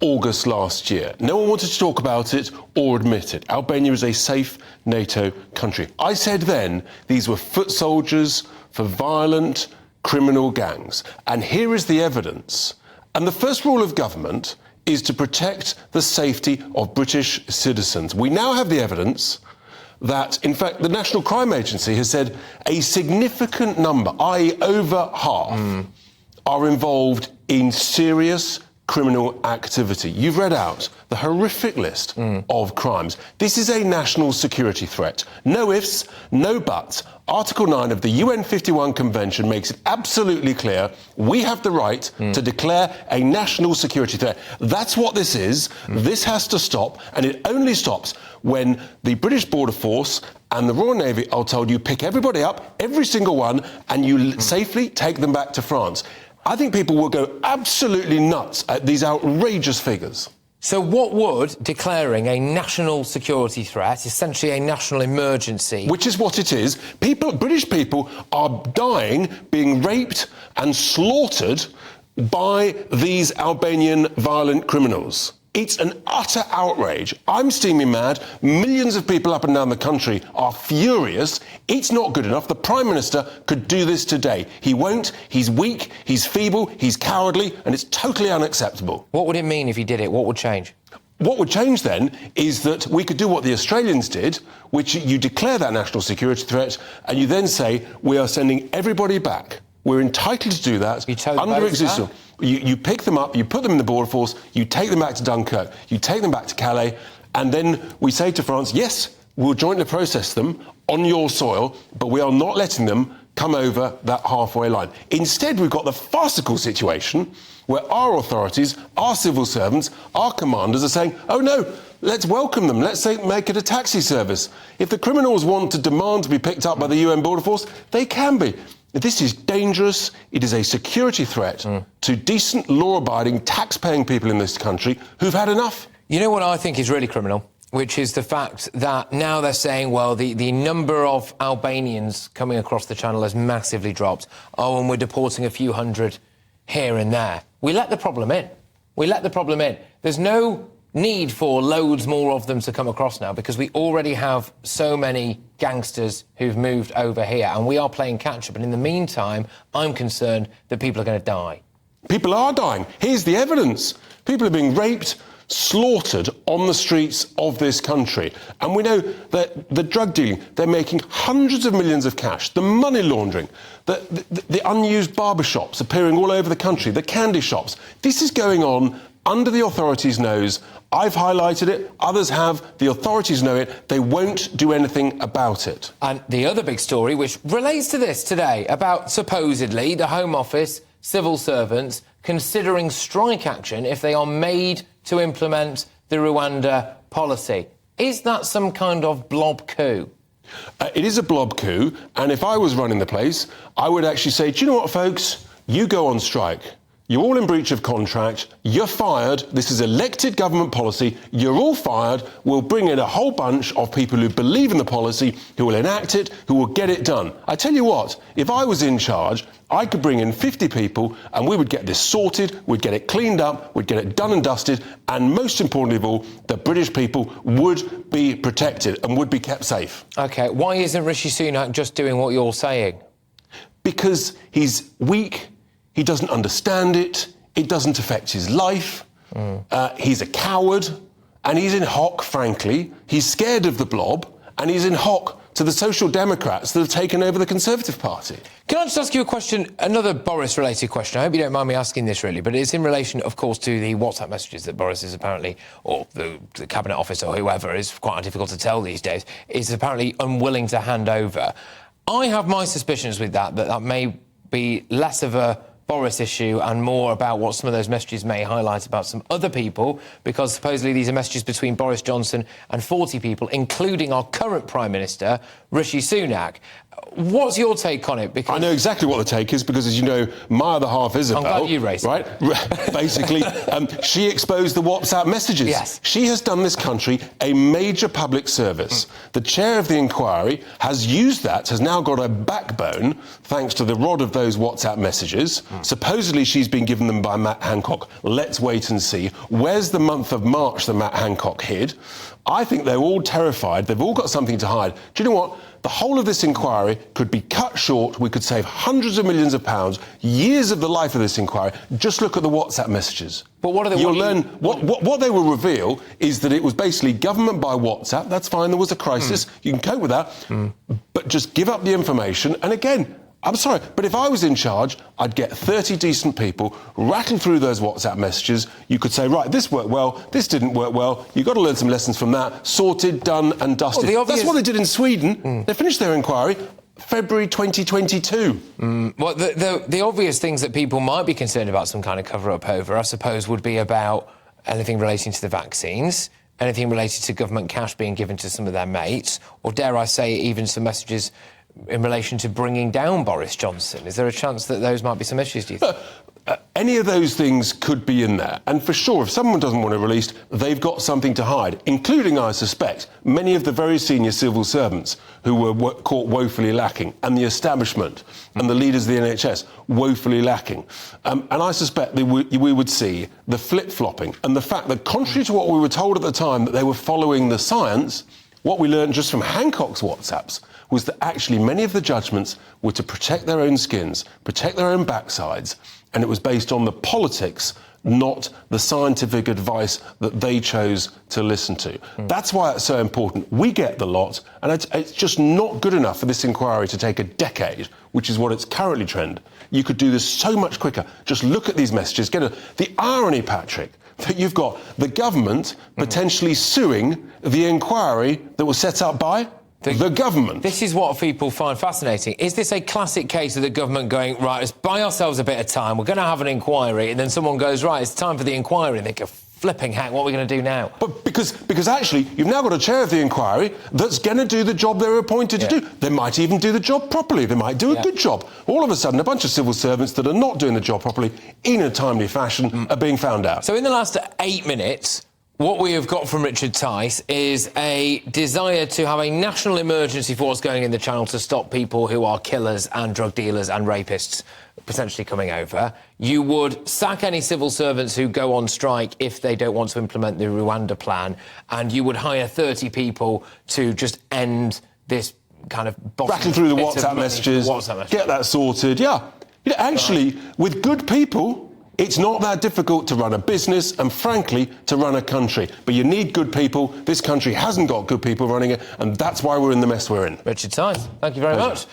August last year. No one wanted to talk about it or admit it. Albania is a safe NATO country. I said then these were foot soldiers for violent criminal gangs. And here is the evidence. And the first rule of government is to protect the safety of British citizens. We now have the evidence that, in fact, the National Crime Agency has said a significant number, i.e. over half, are involved in serious criminal activity. You've read out the horrific list of crimes. This is a national security threat. No ifs, no buts. Article 9 of the UN 51 Convention makes it absolutely clear we have the right to declare a national security threat. That's what this is. This has to stop, and it only stops when the British Border Force and the Royal Navy are told you pick everybody up, every single one, and you safely take them back to France. I think people will go absolutely nuts at these outrageous figures. So what would declaring a national security threat, essentially a national emergency... Which is what it is. British people are dying, being raped and slaughtered by these Albanian violent criminals. It's an utter outrage. I'm steaming mad. Millions of people up and down the country are furious. It's not good enough. The Prime Minister could do this today. He won't. He's weak, he's feeble, he's cowardly, and it's totally unacceptable. What would it mean if he did it? What would change? What would change then is that we could do what the Australians did, which you declare that national security threat, and you then say, we are sending everybody back. We're entitled to do that under existing. You pick them up, you put them in the border force, you take them back to Dunkirk, you take them back to Calais, and then we say to France, yes, we'll jointly process them on your soil, but we are not letting them come over that halfway line. Instead, we've got the farcical situation where our authorities, our civil servants, our commanders are saying, oh no, let's welcome them, let's make it a taxi service. If the criminals want to demand to be picked up by the UN Border Force, they can be. This is dangerous. It is a security threat to decent, law-abiding, tax-paying people in this country who've had enough. You know what I think is really criminal? Which is the fact that now they're saying, well, the number of Albanians coming across the channel has massively dropped. Oh, and we're deporting a few hundred here and there. We let the problem in. We let the problem in. There's no need for loads more of them to come across now because we already have so many gangsters who've moved over here and we are playing catch-up. And in the meantime, I'm concerned that people are going to die. People are dying. Here's the evidence. People are being raped, slaughtered on the streets of this country. And we know that the drug dealing, they're making hundreds of millions of cash, the money laundering, the unused barbershops appearing all over the country, the candy shops. This is going on under the authorities' nose. I've highlighted it, others have, the authorities know it, they won't do anything about it. And the other big story, which relates to this today, about supposedly the Home Office, civil servants, considering strike action if they are made to implement the Rwanda policy. Is that some kind of blob coup? It is a blob coup, and if I was running the place, I would actually say, do you know what, folks? You go on strike. You're all in breach of contract, you're fired, this is elected government policy, you're all fired, we'll bring in a whole bunch of people who believe in the policy, who will enact it, who will get it done. I tell you what, if I was in charge, I could bring in 50 people and we would get this sorted, we'd get it cleaned up, we'd get it done and dusted, and most importantly of all, the British people would be protected and would be kept safe. OK, why isn't Rishi Sunak just doing what you're saying? Because he's weak. He doesn't understand it. It doesn't affect his life. He's a coward. And he's in hock, frankly. He's scared of the blob. And he's in hock to the Social Democrats that have taken over the Conservative Party. Can I just ask you a question, another Boris-related question? I hope you don't mind me asking this, really, but it's in relation, of course, to the WhatsApp messages that Boris is apparently, or the Cabinet Office or whoever, is quite difficult to tell these days, is apparently unwilling to hand over. I have my suspicions with that may be less of a Boris issue and more about what some of those messages may highlight about some other people, because supposedly these are messages between Boris Johnson and 40 people, including our current Prime Minister, Rishi Sunak. What's your take on it? Because I know exactly what the take is because, as you know, my other half, Isabel... I'm glad you raised it. Right? Basically, she exposed the WhatsApp messages. Yes. She has done this country a major public service. The chair of the inquiry has used that, has now got a backbone, thanks to the rod of those WhatsApp messages. Supposedly, she's been given them by Matt Hancock. Let's wait and see. Where's the month of March that Matt Hancock hid? I think they're all terrified. They've all got something to hide. Do you know what? The whole of this inquiry could be cut short. We could save hundreds of millions of pounds, years of the life of this inquiry. Just look at the WhatsApp messages. But what are they? You'll learn what they will reveal is that it was basically government by WhatsApp. That's fine. There was a crisis. You can cope with that. But just give up the information. And again, I'm sorry, but if I was in charge, I'd get 30 decent people, rattle through those WhatsApp messages. You could say, right, this worked well, this didn't work well. You've got to learn some lessons from that. Sorted, done and dusted. Well, That's what they did in Sweden. They finished their inquiry February 2022. Well, the obvious things that people might be concerned about some kind of cover-up over, I suppose, would be about anything relating to the vaccines, anything related to government cash being given to some of their mates, or dare I say, even some messages in relation to bringing down Boris Johnson. Is there a chance that those might be some issues, do you think? Any of those things could be in there. And for sure, if someone doesn't want it released, they've got something to hide, including, I suspect, many of the very senior civil servants who were caught woefully lacking, and the establishment and the leaders of the NHS woefully lacking. And I suspect we would see the flip-flopping and the fact that, contrary to what we were told at the time, that they were following the science, what we learned just from Hancock's WhatsApps was that actually many of the judgments were to protect their own skins, protect their own backsides, and it was based on the politics, not the scientific advice that they chose to listen to. That's why it's so important. We get the lot, and it's just not good enough for this inquiry to take a decade, which is what it's currently trend. You could do this so much quicker. Just look at these messages. The irony, Patrick, that you've got the government potentially suing the inquiry that was set up by the government. This is what people find fascinating. Is this a classic case of the government going, right, let's buy ourselves a bit of time, we're going to have an inquiry, and then someone goes, right, it's time for the inquiry, and they go, flipping heck, what are we going to do now? But because actually, you've now got a chair of the inquiry that's going to do the job they were appointed to do. They might even do the job properly. They might do a good job. All of a sudden, a bunch of civil servants that are not doing the job properly in a timely fashion are being found out. So in the last 8 minutes, what we have got from Richard Tice is a desire to have a national emergency force going in the Channel to stop people who are killers and drug dealers and rapists potentially coming over. You would sack any civil servants who go on strike if they don't want to implement the Rwanda plan, and you would hire 30 people to just end this kind of... Rattle through the WhatsApp messages, get that sorted. Yeah. Actually, with good people... It's not that difficult to run a business and, frankly, to run a country. But you need good people. This country hasn't got good people running it, and that's why we're in the mess we're in. Richard Tice, thank you very much.